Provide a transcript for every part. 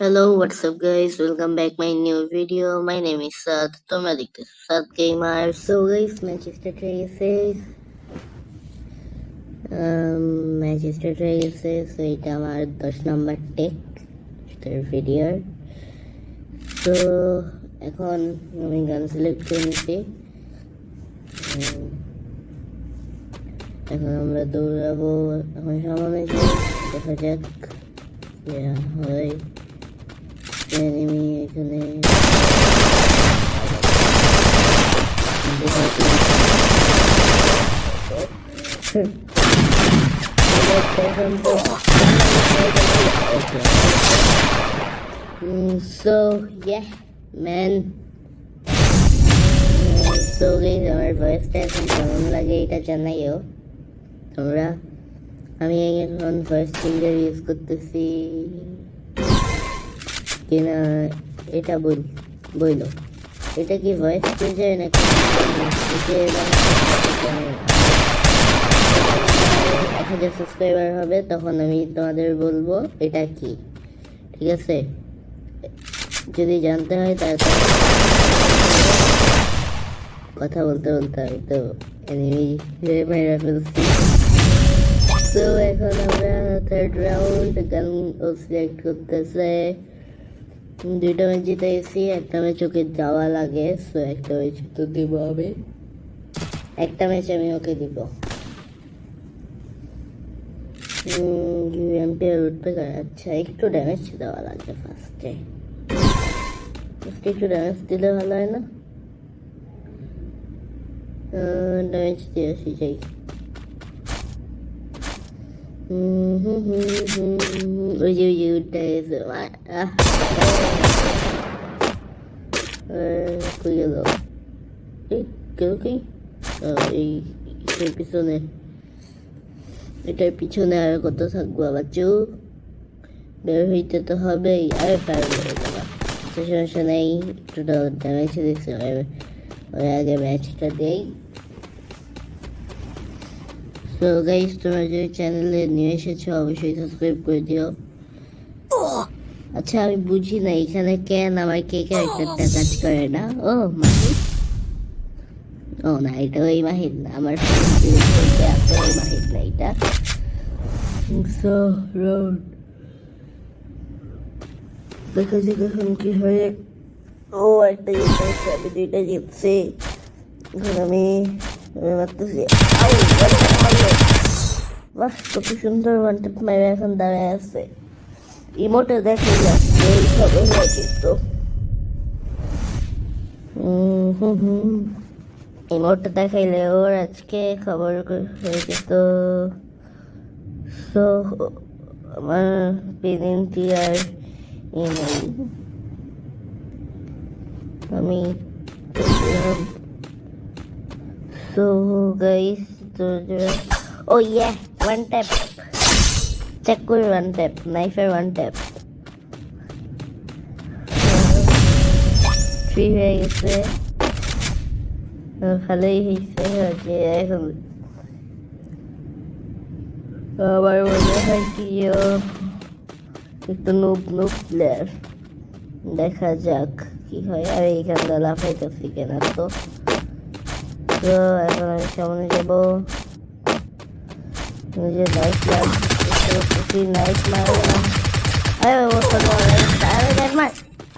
Hello, what's up guys? Welcome back my new video. My name is Sad. তোমরা দেখতেছো Sad Gamer. So guys, Manchester Traces. Manchester Traces. So এটা আমার 10 নম্বর take ভিডিওর। So এখন আমি গান সিলেক্ট করে নিচ্ছি। এখন আমরা দৌড়াবো। এখন সামনে দেখা যাক হয় এনিমি এখানে। So yeah man, so guys আমার ভয়েসটা এখন কেমন লাগে এটা জানাইও তোমরা। আমি এখন ভয়েস চেঞ্জার ইউজ করতেছি কিনা এটা বইলো এটা কি ভয়েস চেঞ্জার নাকি 1000 সাবস্ক্রাইবার হবে তখন আমি তোমাদের বলবো এটা কি, ঠিক আছে? যদি জানতে হয় তাহলে কথা বলতে বলতে আমি তো এনিমি মেরে ফেলছি। তো এখন আমরা থার্ড রাউন্ড গান সিলেক্ট করতেছে। দুইটা ম্যাচ জিতেছি, একটা ম্যাচ ওকে যাওয়া লাগে। সো একটা ম্যাচ তো দিব আমি, একটা ম্যাচ আমি ওকে দিব। আচ্ছা একটু ড্যামেজ দেওয়া লাগবে ফার্স্টে একটু ড্যামেজ দিলে ভালো হয় না? ড্যামেজ দিয়ে আসি যাই। ওই যে উঠে গেছে কই গেল কেউ কি এই পিছনে, এটার পিছনে আর কত থাকবো আবার বের হইতে তো হবেই। আর পারবো সমস্যা নেই, একটু ড্যামেজ দিচ্ছে ওর আগে ম্যাচটা দেই। তো গাইস তোমরা যদি চ্যানেলে নিয়ে এসেছো অবশ্যই সাবস্ক্রাইব করে দিও। আচ্ছা আমি বুঝি না এখানে কেন আমার কে ক্যারেক্টারটা কাজ করে না। ও মাহিদ, ও না এটা ওই মাহিদ না, আমার ওই মাহিদ না এটা। দেখা যাক এখন কি হয়। ও একটা জিতছে, আমি দুইটা জিতছি। এখন আমি মারতেছি। বাহ কত সুন্দর ওয়ান ট্যাপ মেরে এখন দাঁড়ায় আছে। ইমোটে দেখে যাচ্ছে এই খবর হয়ে যেত। ইমোটে দেখাইলে ওর আজকে খবর হয়ে যেত। সো আমার পেরেন্টি আর ইমেল আমি সো গাইস তো ও ইয়া ওয়ান ট্যাপ চেক করে, ওয়ান ট্যাপ নাইফের ওয়ান ট্যাপ ফ্রি হয়ে গেছে। ভালোই হয়েছে যে এখন আমার মনে হয় কি একটু নুব প্লেয়ার, দেখা যাক কি হয়। আর এইখানটা লাফাইতেছি কেন তো। তো এখন আমি সামনে যাবো।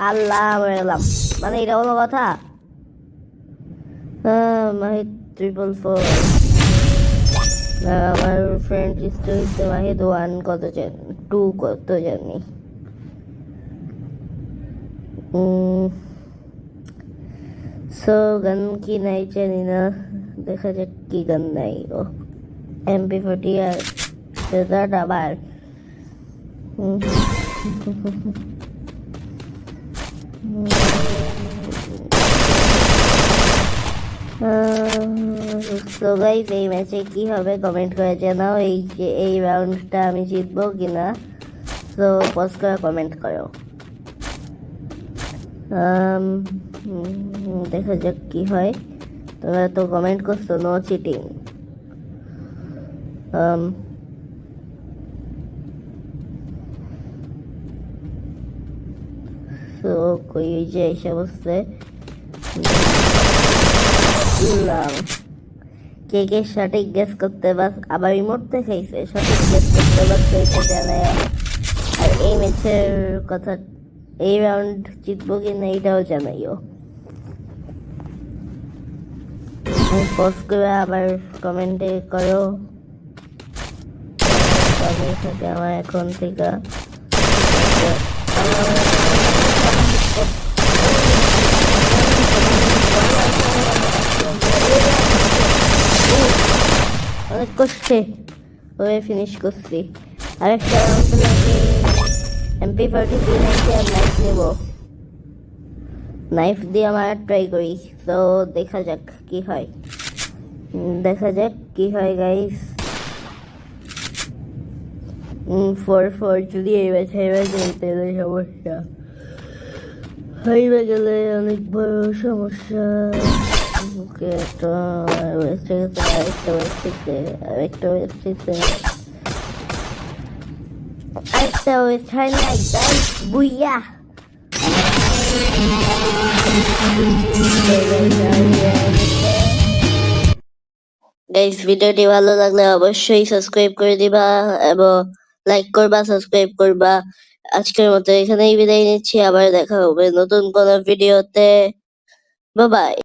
আল্লাহ গেলাম, মানে এটা কোনো কথা? মাহিদ 444 আমার ফ্রেন্ড লিস্ট হচ্ছে মাহিদ 1 কত জানি 2 কত জানি। সো গান কি নাই জানি না, দেখা যাক কি গান নাই। ও MP40 আর সেটা আবার তো গাইস এই ম্যাচে কি হবে কমেন্ট করে জানাও। এই যে এই রাউন্ডটা আমি জিতবো কিনা, তো পজ করে কমেন্ট করো। দেখা যাক কি হয়। তোমরা তো কমেন্ট করছো নো চিটিং। তো কই ওই যে এসে বসছে। কে কে সঠিক গেস করতে পারছে, আবার রিমোট দেখাইছে, সঠিক গেস করতে পারছে এটা জানায়। আর এই ম্যাচের কথা, এই রাউন্ড জিতবো কিনা এটাও জানাইও। পোস্ট করে আবার কমেন্টে করো তাদের সাথে আমার এখন থেকে অনেক কষ্টে হয়ে ফিনিশ করছি। আরেকটা রাউন্ড লাগে MP43 নাইফে আর নাইফ নেব। নাইফ দিয়ে আমার ট্রাই করি, তো দেখা যাক কি হয়, দেখা যাক কি হয় গাইস। 4-4 যদি এই ম্যাচ হেরে যাই তাহলে সমস্যা, হাইবে গেলে অনেক বড় সমস্যা। ওকে, একটা ওয়েস্ট গেছে, আরেকটা ওয়েস্ট গেছে, আরেকটা ওয়েস্ট গেছে, আরেকটা ওয়েস্ট হয় নাই গাইস, বুইয়া। গাইস ভিডিওটি ভালো লাগলে অবশ্যই সাবস্ক্রাইব করে দিবা এবং লাইক করবা, সাবস্ক্রাইব করবা। আজকের মতো এখানেই বিদায় নিচ্ছি, আবার দেখা হবে নতুন কোনো ভিডিওতে। Bye bye.